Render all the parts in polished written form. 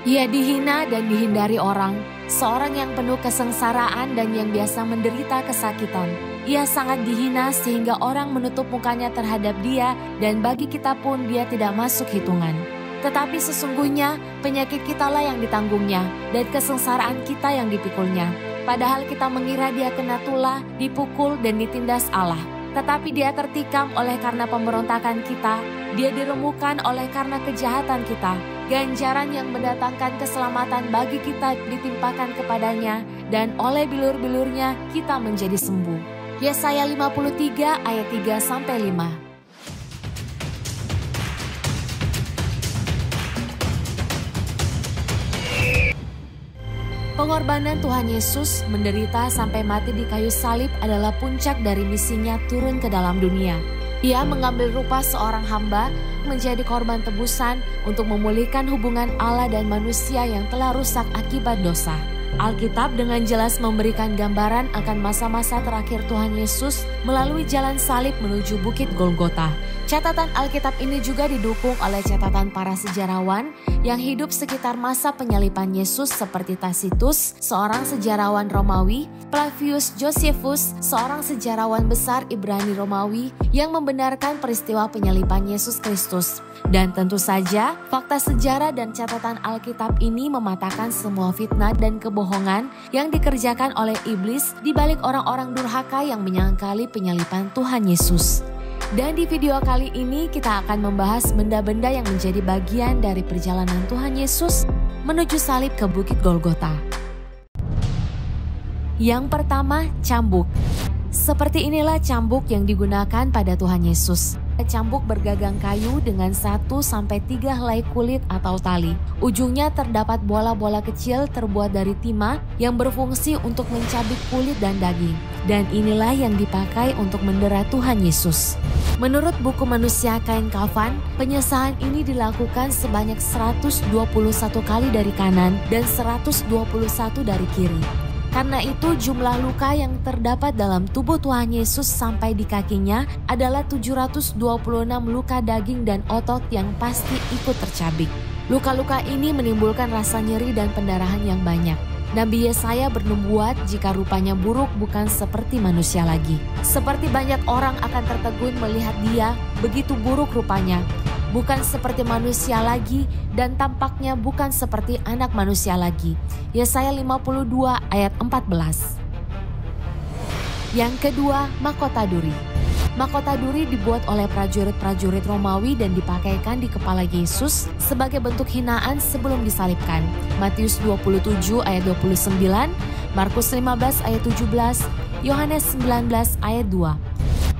Ia dihina dan dihindari orang, seorang yang penuh kesengsaraan dan yang biasa menderita kesakitan. Ia sangat dihina sehingga orang menutup mukanya terhadap dia, dan bagi kita pun dia tidak masuk hitungan. Tetapi sesungguhnya penyakit kitalah yang ditanggungnya, dan kesengsaraan kita yang dipikulnya. Padahal kita mengira dia kena tulah, dipukul dan ditindas Allah. Tetapi dia tertikam oleh karena pemberontakan kita, dia diremukkan oleh karena kejahatan kita. Ganjaran yang mendatangkan keselamatan bagi kita ditimpakan kepadanya, dan oleh bilur-bilurnya kita menjadi sembuh. Yesaya 53 ayat 3-5. Pengorbanan Tuhan Yesus menderita sampai mati di kayu salib adalah puncak dari misinya turun ke dalam dunia. Ia mengambil rupa seorang hamba, menjadi korban tebusan untuk memulihkan hubungan Allah dan manusia yang telah rusak akibat dosa. Alkitab dengan jelas memberikan gambaran akan masa-masa terakhir Tuhan Yesus melalui jalan salib menuju Bukit Golgota. Catatan Alkitab ini juga didukung oleh catatan para sejarawan yang hidup sekitar masa penyaliban Yesus seperti Tacitus, seorang sejarawan Romawi, Flavius Josephus, seorang sejarawan besar Ibrani Romawi yang membenarkan peristiwa penyaliban Yesus Kristus. Dan tentu saja, fakta sejarah dan catatan Alkitab ini mematahkan semua fitnah dan kebohongan yang dikerjakan oleh iblis di balik orang-orang durhaka yang menyangkali penyaliban Tuhan Yesus. Dan di video kali ini kita akan membahas benda-benda yang menjadi bagian dari perjalanan Tuhan Yesus menuju salib ke Bukit Golgota. Yang pertama, cambuk. Seperti inilah cambuk yang digunakan pada Tuhan Yesus. Cambuk bergagang kayu dengan 1-3 helai kulit atau tali. Ujungnya terdapat bola-bola kecil terbuat dari timah yang berfungsi untuk mencabik kulit dan daging. Dan inilah yang dipakai untuk mendera Tuhan Yesus. Menurut buku Manusia Kain Kafan, penyesahan ini dilakukan sebanyak 121 kali dari kanan dan 121 dari kiri. Karena itu jumlah luka yang terdapat dalam tubuh Tuhan Yesus sampai di kakinya adalah 726 luka daging dan otot yang pasti ikut tercabik. Luka-luka ini menimbulkan rasa nyeri dan pendarahan yang banyak. Nabi Yesaya bernubuat jika rupanya buruk bukan seperti manusia lagi. Seperti banyak orang akan tertegun melihat dia, begitu buruk rupanya. Bukan seperti manusia lagi dan tampaknya bukan seperti anak manusia lagi. Yesaya 52 ayat 14. Yang kedua, mahkota duri. Mahkota duri dibuat oleh prajurit-prajurit Romawi dan dipakaikan di kepala Yesus sebagai bentuk hinaan sebelum disalibkan. Matius 27 ayat 29, Markus 15 ayat 17, Yohanes 19 ayat 2.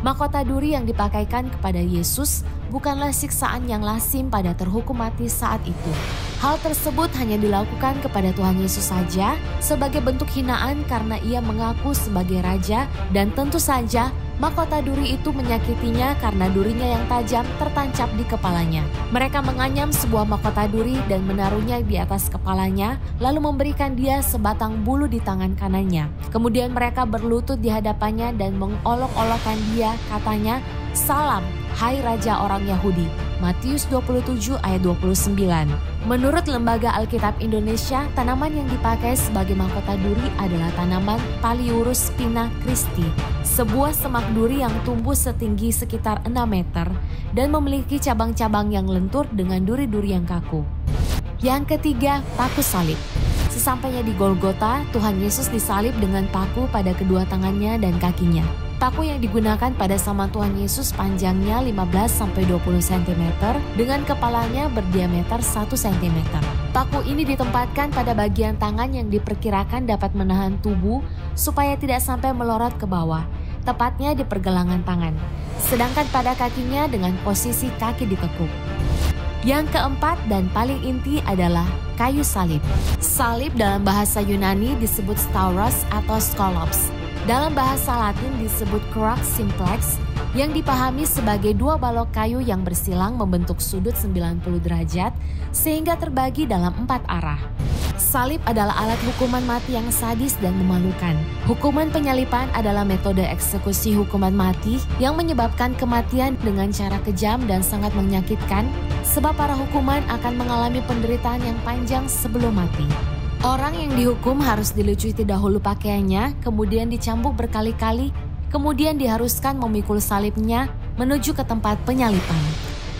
Mahkota duri yang dipakaikan kepada Yesus bukanlah siksaan yang lazim pada terhukum mati saat itu. Hal tersebut hanya dilakukan kepada Tuhan Yesus saja sebagai bentuk hinaan karena ia mengaku sebagai raja, dan tentu saja mahkota duri itu menyakitinya karena durinya yang tajam tertancap di kepalanya. Mereka menganyam sebuah mahkota duri dan menaruhnya di atas kepalanya, lalu memberikan dia sebatang bulu di tangan kanannya. Kemudian mereka berlutut di hadapannya dan mengolok-olokkan dia, katanya, "Salam, hai Raja orang Yahudi." Matius 27 ayat 29. Menurut Lembaga Alkitab Indonesia, tanaman yang dipakai sebagai mahkota duri adalah tanaman Paliurus spina Christi, sebuah semak duri yang tumbuh setinggi sekitar 6 meter dan memiliki cabang-cabang yang lentur dengan duri-duri yang kaku. Yang ketiga, paku salib. Sesampainya di Golgota, Tuhan Yesus disalib dengan paku pada kedua tangannya dan kakinya. Paku yang digunakan pada sama Tuhan Yesus panjangnya 15-20 cm dengan kepalanya berdiameter 1 cm. Paku ini ditempatkan pada bagian tangan yang diperkirakan dapat menahan tubuh supaya tidak sampai melorot ke bawah, tepatnya di pergelangan tangan. Sedangkan pada kakinya dengan posisi kaki ditekuk. Yang keempat dan paling inti adalah kayu salib. Salib dalam bahasa Yunani disebut stauros atau skolops. Dalam bahasa Latin disebut crux simplex yang dipahami sebagai dua balok kayu yang bersilang membentuk sudut 90 derajat sehingga terbagi dalam 4 arah. Salib adalah alat hukuman mati yang sadis dan memalukan. Hukuman penyalipan adalah metode eksekusi hukuman mati yang menyebabkan kematian dengan cara kejam dan sangat menyakitkan, sebab para hukuman akan mengalami penderitaan yang panjang sebelum mati. Orang yang dihukum harus dilucuti dahulu pakaiannya, kemudian dicambuk berkali-kali, kemudian diharuskan memikul salibnya menuju ke tempat penyalipan.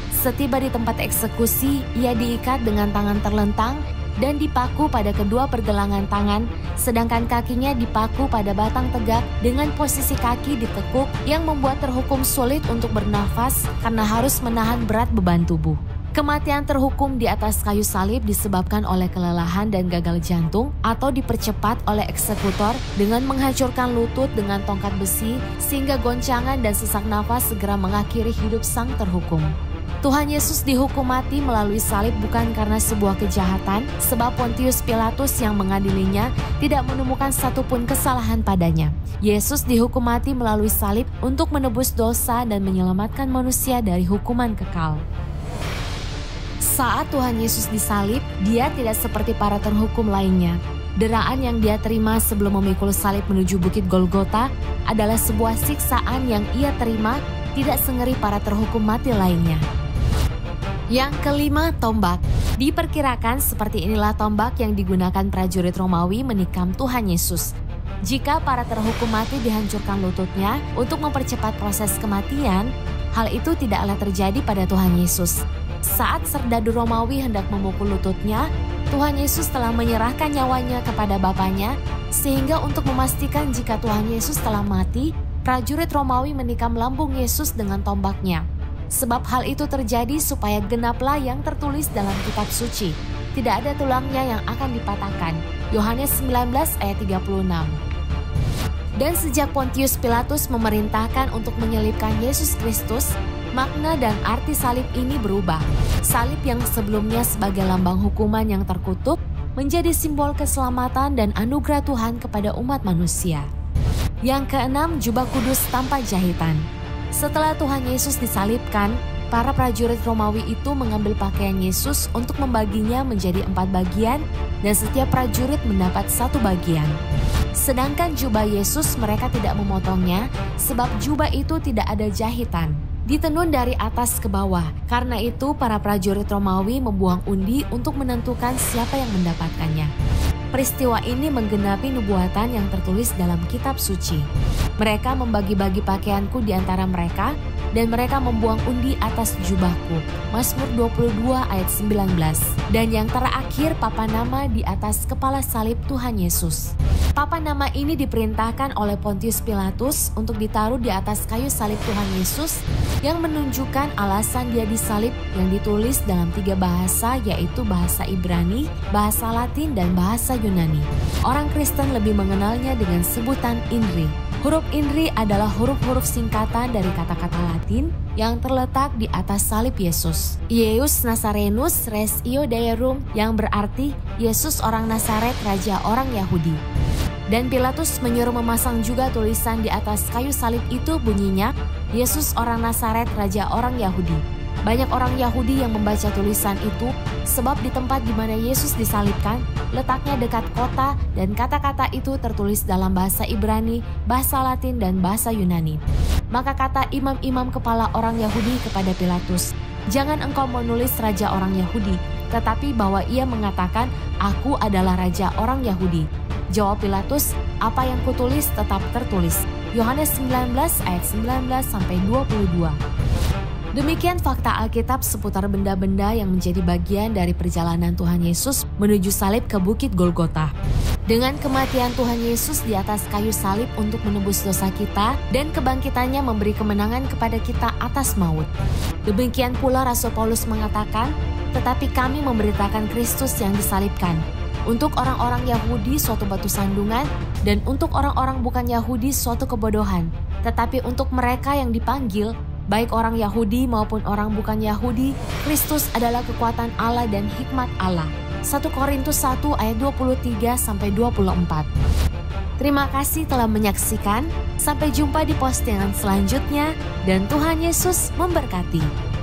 Setiba di tempat eksekusi, ia diikat dengan tangan terlentang dan dipaku pada kedua pergelangan tangan, sedangkan kakinya dipaku pada batang tegak dengan posisi kaki ditekuk yang membuat terhukum sulit untuk bernafas karena harus menahan berat beban tubuh. Kematian terhukum di atas kayu salib disebabkan oleh kelelahan dan gagal jantung atau dipercepat oleh eksekutor dengan menghancurkan lutut dengan tongkat besi sehingga goncangan dan sesak nafas segera mengakhiri hidup sang terhukum. Tuhan Yesus dihukum mati melalui salib bukan karena sebuah kejahatan, sebab Pontius Pilatus yang mengadilinya tidak menemukan satupun kesalahan padanya. Yesus dihukum mati melalui salib untuk menebus dosa dan menyelamatkan manusia dari hukuman kekal. Saat Tuhan Yesus disalib, dia tidak seperti para terhukum lainnya. Deraan yang dia terima sebelum memikul salib menuju Bukit Golgota adalah sebuah siksaan yang ia terima tidak sengeri para terhukum mati lainnya. Yang kelima, tombak. Diperkirakan seperti inilah tombak yang digunakan prajurit Romawi menikam Tuhan Yesus. Jika para terhukum mati dihancurkan lututnya untuk mempercepat proses kematian, hal itu tidaklah terjadi pada Tuhan Yesus. Saat serdadu Romawi hendak memukul lututnya, Tuhan Yesus telah menyerahkan nyawanya kepada Bapaknya, sehingga untuk memastikan jika Tuhan Yesus telah mati, prajurit Romawi menikam lambung Yesus dengan tombaknya. Sebab hal itu terjadi supaya genaplah yang tertulis dalam kitab suci. Tidak ada tulangnya yang akan dipatahkan. Yohanes 19 ayat 36. Dan sejak Pontius Pilatus memerintahkan untuk menyalibkan Yesus Kristus, makna dan arti salib ini berubah. Salib yang sebelumnya sebagai lambang hukuman yang terkutuk menjadi simbol keselamatan dan anugerah Tuhan kepada umat manusia. Yang keenam, jubah kudus tanpa jahitan. Setelah Tuhan Yesus disalibkan, para prajurit Romawi itu mengambil pakaian Yesus untuk membaginya menjadi 4 bagian dan setiap prajurit mendapat 1 bagian. Sedangkan jubah Yesus mereka tidak memotongnya sebab jubah itu tidak ada jahitan. Ditenun dari atas ke bawah. Karena itu para prajurit Romawi membuang undi untuk menentukan siapa yang mendapatkannya. Peristiwa ini menggenapi nubuatan yang tertulis dalam kitab suci. Mereka membagi-bagi pakaianku di antara mereka, dan mereka membuang undi atas jubahku. Mazmur 22 ayat 19. Dan yang terakhir, papan nama di atas kepala salib Tuhan Yesus. Papan nama ini diperintahkan oleh Pontius Pilatus untuk ditaruh di atas kayu salib Tuhan Yesus yang menunjukkan alasan dia disalib, yang ditulis dalam 3 bahasa, yaitu bahasa Ibrani, bahasa Latin, dan bahasa Yunani. Orang Kristen lebih mengenalnya dengan sebutan INRI. Huruf INRI adalah huruf-huruf singkatan dari kata-kata Latin yang terletak di atas salib Yesus. Ieus Nazarenus Res Io Deorum, yang berarti Yesus orang Nazaret, Raja orang Yahudi. Dan Pilatus menyuruh memasang juga tulisan di atas kayu salib itu, bunyinya, Yesus orang Nazaret, Raja orang Yahudi. Banyak orang Yahudi yang membaca tulisan itu sebab di tempat di mana Yesus disalibkan letaknya dekat kota dan kata-kata itu tertulis dalam bahasa Ibrani, bahasa Latin, dan bahasa Yunani. Maka kata imam-imam kepala orang Yahudi kepada Pilatus, "Jangan engkau menulis Raja orang Yahudi, tetapi bahwa ia mengatakan, 'Aku adalah Raja orang Yahudi.'" Jawab Pilatus, "Apa yang kutulis tetap tertulis." Yohanes 19 ayat 19-22. Demikian fakta Alkitab seputar benda-benda yang menjadi bagian dari perjalanan Tuhan Yesus menuju salib ke Bukit Golgota. Dengan kematian Tuhan Yesus di atas kayu salib untuk menebus dosa kita dan kebangkitannya memberi kemenangan kepada kita atas maut. Demikian pula Rasul Paulus mengatakan, "Tetapi kami memberitakan Kristus yang disalibkan. Untuk orang-orang Yahudi suatu batu sandungan dan untuk orang-orang bukan Yahudi suatu kebodohan. Tetapi untuk mereka yang dipanggil, baik orang Yahudi maupun orang bukan Yahudi, Kristus adalah kekuatan Allah dan hikmat Allah." 1 Korintus 1 ayat 23-24. Terima kasih telah menyaksikan. Sampai jumpa di postingan selanjutnya dan Tuhan Yesus memberkati.